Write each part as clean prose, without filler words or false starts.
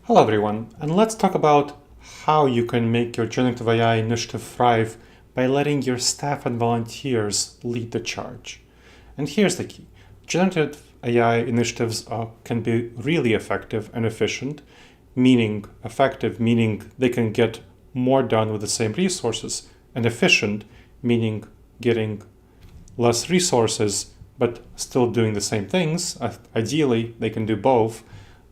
Hello everyone, and let's talk about how you can make your generative AI initiative thrive by letting your staff and volunteers lead the charge. And here's the key. Generative AI initiatives can be really effective and efficient, meaning they can get more done with the same resources, and efficient, meaning getting less resources but still doing the same things. Ideally, they can do both,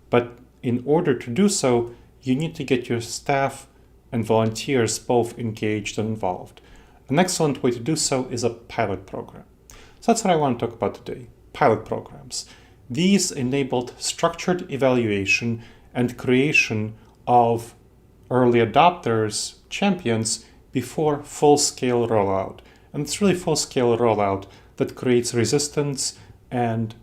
but in order to do so, you need to get your staff and volunteers both engaged and involved. An excellent way to do so is a pilot program. So that's what I want to talk about today, pilot programs. These enabled structured evaluation and creation of early adopters, champions, before full-scale rollout. And it's really full-scale rollout that creates resistance and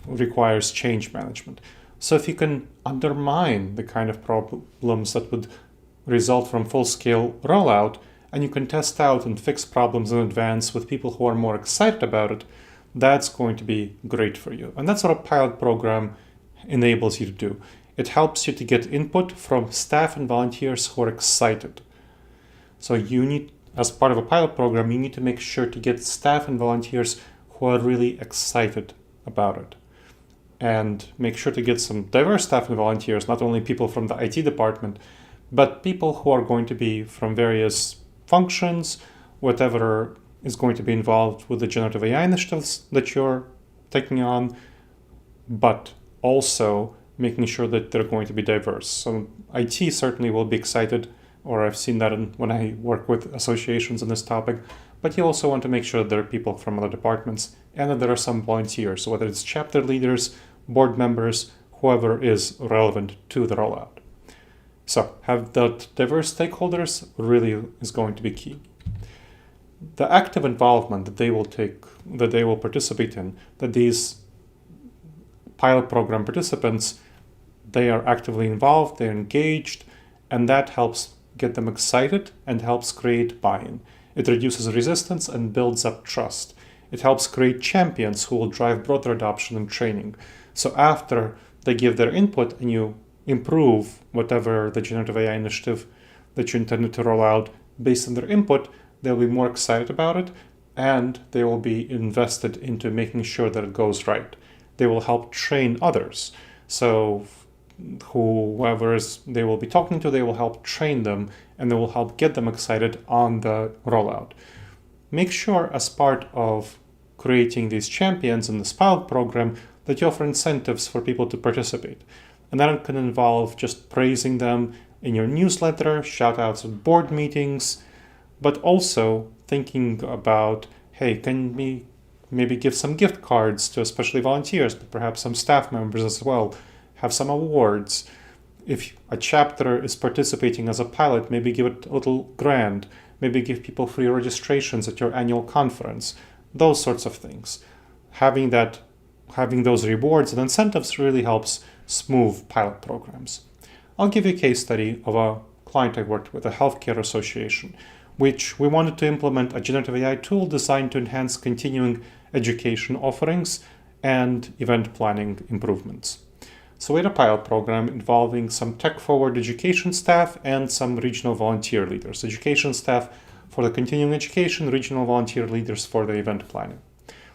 requires change management. So if you can undermine the kind of problems that would result from full-scale rollout, and you can test out and fix problems in advance with people who are more excited about it, that's going to be great for you. And that's what a pilot program enables you to do. It helps you to get input from staff and volunteers who are excited. So you need, as part of a pilot program, you need to make sure to get staff and volunteers who are really excited about it. And make sure to get some diverse staff and volunteers, not only people from the IT department, but people who are going to be from various functions, whatever is going to be involved with the generative AI initiatives that you're taking on, but also making sure that they're going to be diverse. So IT certainly will be excited, or I've seen that when I work with associations on this topic, but you also want to make sure that there are people from other departments and that there are some volunteers, whether it's chapter leaders, board members, whoever is relevant to the rollout. So have that diverse stakeholders really is going to be key. The active involvement that they will participate in, that these pilot program participants, they are actively involved, they're engaged, and that helps get them excited and helps create buy-in. It reduces resistance and builds up trust. It helps create champions who will drive broader adoption and training. So after they give their input and you improve whatever the generative AI initiative that you intended to roll out based on their input, they'll be more excited about it and they will be invested into making sure that it goes right. They will help train others. So whoever they will be talking to, they will help train them and they will help get them excited on the rollout. Make sure as part of creating these champions in this pilot program that you offer incentives for people to participate. And that can involve just praising them in your newsletter, shout outs at board meetings, but also thinking about, hey, can we maybe give some gift cards to especially volunteers, but perhaps some staff members as well, have some awards. If a chapter is participating as a pilot, maybe give it a little grant, maybe give people free registrations at your annual conference, those sorts of things. Having those rewards and incentives really helps smooth pilot programs. I'll give you a case study of a client I worked with, a healthcare association, which we wanted to implement a generative AI tool designed to enhance continuing education offerings and event planning improvements. So we had a pilot program involving some tech-forward education staff and some regional volunteer leaders. Education staff for the continuing education, regional volunteer leaders for the event planning.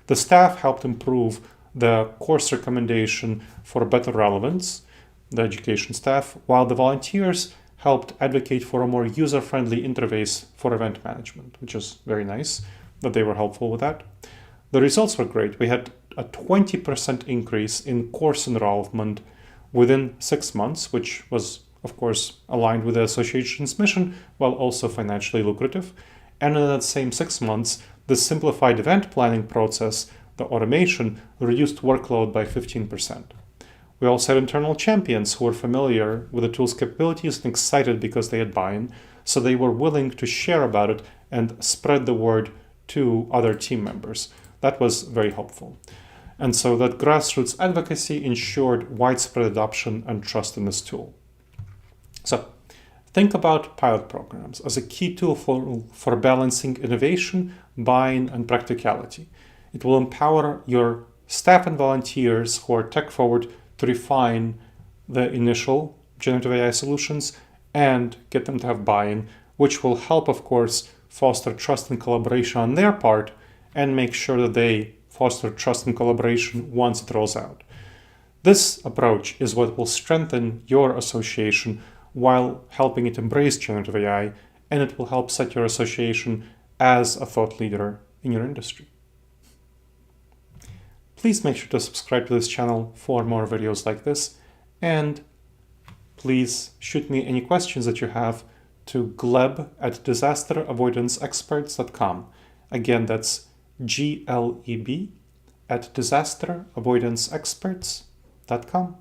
The staff helped improve the course recommendation for better relevance, the education staff, while the volunteers helped advocate for a more user-friendly interface for event management, which is very nice that they were helpful with that. The results were great. We had a 20% increase in course enrollment within 6 months, which was, of course, aligned with the association's mission, while also financially lucrative. And in that same 6 months, the simplified event planning process, the automation, reduced workload by 15%. We also had internal champions who were familiar with the tool's capabilities and excited because they had buy-in, so they were willing to share about it and spread the word to other team members. That was very helpful. And so that grassroots advocacy ensured widespread adoption and trust in this tool. So think about pilot programs as a key tool for balancing innovation, buy-in, and practicality. It will empower your staff and volunteers who are tech-forward to refine the initial generative AI solutions and get them to have buy-in, which will help, of course, foster trust and collaboration on their part and make sure that they foster trust and collaboration once it rolls out. This approach is what will strengthen your association while helping it embrace generative AI, and it will help set your association as a thought leader in your industry. Please make sure to subscribe to this channel for more videos like this, and please shoot me any questions that you have to gleb@disasteravoidanceexperts.com. Again, that's GLEB@disasteravoidanceexperts.com.